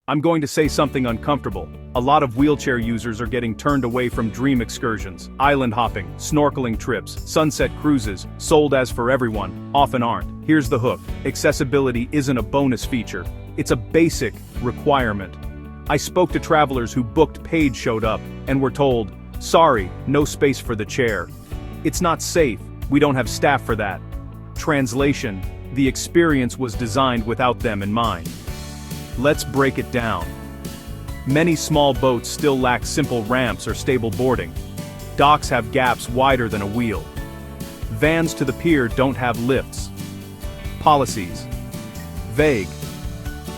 I'm going to say something uncomfortable. A lot of wheelchair users are getting turned away from dream excursions. Island hopping, snorkeling trips, sunset cruises, sold as for everyone, often aren't. Here's the hook. Accessibility isn't a bonus feature. It's a basic requirement. I spoke to travelers who booked paid showed up, and were told, sorry, no space for the chair. It's not safe, we don't have staff for that. Translation, the experience was designed without them in mind. Let's break it down. Many small boats still lack simple ramps or stable boarding. Docks have gaps wider than a wheel. Vans to the pier don't have lifts. Policies. Vague.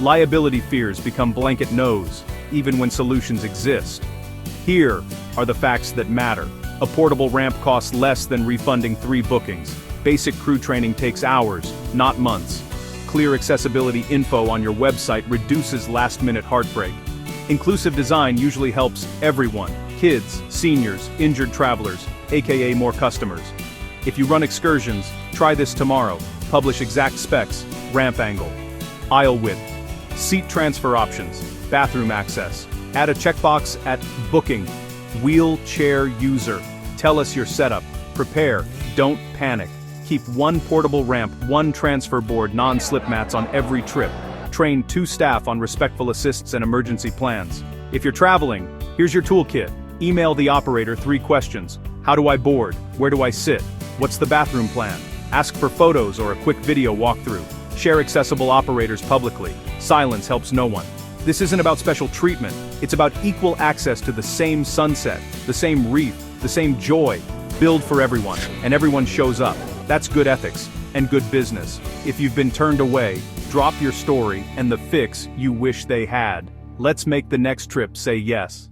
Liability fears become blanket no's, even when solutions exist. Here are the facts that matter. A portable ramp costs less than refunding 3 bookings. Basic crew training takes hours, not months. Clear accessibility info on your website reduces last-minute heartbreak. Inclusive design usually helps everyone, kids, seniors, injured travelers, aka more customers. If you run excursions, try this tomorrow. Publish exact specs, ramp angle, aisle width, seat transfer options, bathroom access. Add a checkbox at booking, wheelchair user. Tell us your setup. Prepare, don't panic. Keep 1 portable ramp, 1 transfer board, non-slip mats on every trip. Train 2 staff on respectful assists and emergency plans. If you're traveling, here's your toolkit. Email the operator 3 questions. How do I board? Where do I sit? What's the bathroom plan? Ask for photos or a quick video walkthrough. Share accessible operators publicly. Silence helps no one. This isn't about special treatment. It's about equal access to the same sunset, the same reef, the same joy. Build for everyone, and everyone shows up. That's good ethics, and good business. If you've been turned away, drop your story and the fix you wish they had. Let's make the next trip say yes.